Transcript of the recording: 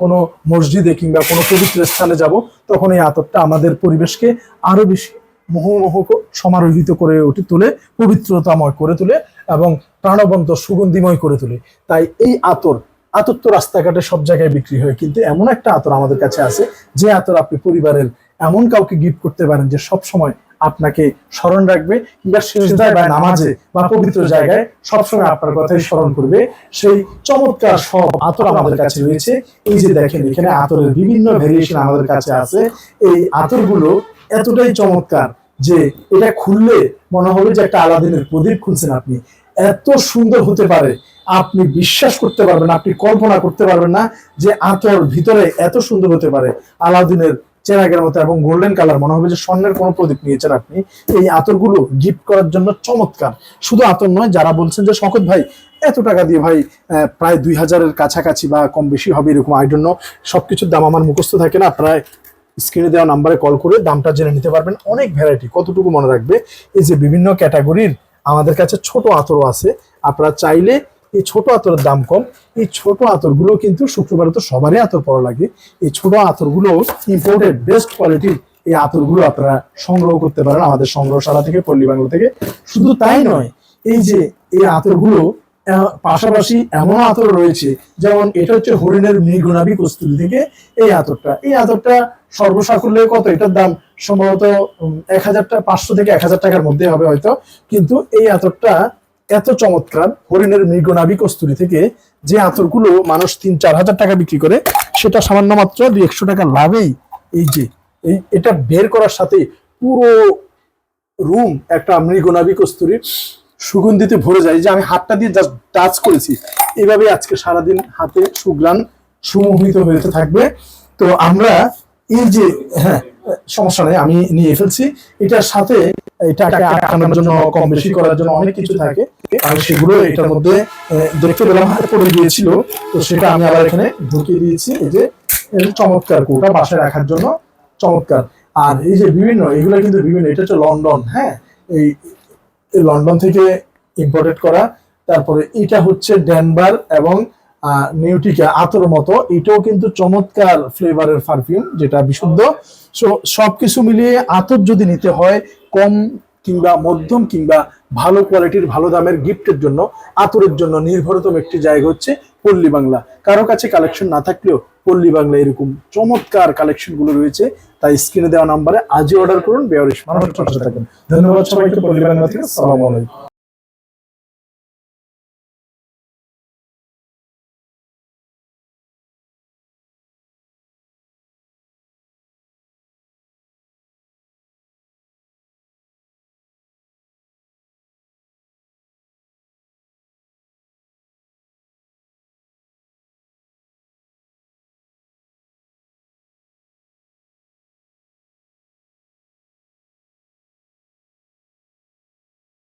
কোনো মসজিদে কিংবা কোনো পবিত্র স্থানে যাব, তখন এই আতরটা আমাদের পরিবেশকে আরো বেশি মোহমোহক সমারোহিত করে তোলে, পবিত্রতাময় করে তোলে এবং প্রাণবন্ত সুগন্ধিময় করে তোলে। তাই এই আতর তো রাস্তাঘাটে সব জায়গায় বিক্রি হয়, কিন্তু এমন একটা আতর আমাদের কাছে আছে যে আতর আপনি পরিবারের এমন কাউকে গিফট করতে পারেন যে সব সময় আপনাকে স্মরণ রাখবে, কিংবা সিজদায় বা নামাজে বা পবিত্র জায়গায় সবসময় আপনার কথাই স্মরণ করবে। সেই চমৎকার সব আতর আমাদের কাছে রয়েছে। এই যে দেখেন, এখানে আতরের বিভিন্ন ভেরিয়েশন আমাদের কাছে আছে। এই আতরগুলো এতটাই চমৎকার যে এটা খুললে মনে হবে যে একটা আলাদিনের প্রদীপ খুলছেন আপনি। এত সুন্দর হতে পারে, আপনি বিশ্বাস করতে পারবেন না, আপনি কল্পনা করতে পারবেন না যে আতর ভিতরে এত সুন্দর হতে পারে। আলাদিনের চেরাগের মতো এবং গোল্ডেন কালার, মনে হবে যে স্বর্ণের কোনো প্রদীপ নিয়েছেন আপনি। এই আতরগুলো গিফট করার জন্য চমৎকার। শুধু আতর নয়, যারা বলছেন যে শওকত ভাই এত টাকা দিয়ে ভাই প্রায় 2000-এর কাছাকাছি বা কম বেশি হবে এরকম, আই ডোন্ট নো, সবকিছুর দাম আমার মুখস্থ থাকে না, প্রায় স্ক্রিনে দেওয়া নাম্বারে কল করে দামটা জেনে নিতে পারবেন। অনেক ভ্যারাইটি, কতটুকু মনে রাখবে, এই যে বিভিন্ন ক্যাটাগরির আমাদের কাছে ছোট আতরও আছে। আপনারা চাইলে এই ছোট আতরের দাম কম, এই ছোট আতরগুলো কিন্তু শুক্রবারে তো সবারই আতর পরা লাগে, এই ছোট আতরগুলো ইম্পোর্টেড বেস্ট কোয়ালিটির এই আতরগুলো আপনারা সংগ্রহ করতে পারেন আমাদের সংগ্রহশালা থেকে, পল্লী বাংলা থেকে। শুধু তাই নয়, এই যে এই আতরগুলো পাশাপাশি এমন আতর রয়েছে, যেমন এটা হচ্ছে হরিণের মৃগনাভি কস্তুরী থেকে এই আতরটা সর্বসাকুল্যে কত, এটার দাম সম্ভবত 1500 থেকে 1000 টাকার মধ্যে হবে হয়তো, কিন্তু এই আতরটা এত চমৎকার। হরিণের মৃগনাভি কস্তুরী থেকে যে আতরগুলো মানুষ 3-4 হাজার টাকা বিক্রি করে, সেটা সামান্য মাত্র 200 টাকা লাভেই এই যে এটা বের করার সাথে পুরো রুম একটা মৃগনাভি কস্তুরী সুগন্ধিতে ভরে যায়। যে আমি হাতটা দিয়ে জাস্ট টাচ করেছি, এভাবে আজকে সারাদিন হাতে সুগ্রাণ সুমোহিত হয়ে থাকবে। তো আমরা এই যে, হ্যাঁ সমস্যা নেই, আমি নিয়ে ফেলছি। এটার সাথে এটাকে আটানোর জন্য, কম বেশি করার জন্য অনেক কিছু থাকে, আমি সেগুলো এটার মধ্যে দেখতে পেলাম হাতে পড়ে গিয়েছিল, তো সেটা আমি আবার এখানে ঢুকিয়ে দিয়েছি। এই যে চমৎকার কৌটা বাসায় রাখার জন্য চমৎকার। আর এই যে বিভিন্ন, এগুলো কিন্তু বিভিন্ন, এটা হচ্ছে লন্ডন, হ্যাঁ এই লন্ডন থেকে ইম্পোর্টেড করা। তারপরে এটা হচ্ছে ডেনভার এবং নিউটিকা আতর মতো, এটাও কিন্তু চমৎকার ফ্লেভারের পারফিউম, যেটা বিশুদ্ধ। সো সবকিছু মিলিয়ে আতর যদি নিতে হয় কম কিংবা মধ্যম কিংবা ভালো কোয়ালিটির ভালো দামের গিফটের জন্য, আতরের জন্য নির্ভরতম একটি জায়গা হচ্ছে পল্লী বাংলা। কারো কাছে কালেকশন না থাকলেও পল্লী বাংলা এরকম চমৎকার কালেকশন গুলো রয়েছে। তাই স্ক্রিনে দেওয়া নাম্বারে আজই অর্ডার করুন। বেয়ারিশ মানুষ থাকবেন। ধন্যবাদ সবাইকে পল্লী বাংলা থেকে। আসসালামু আলাইকুম।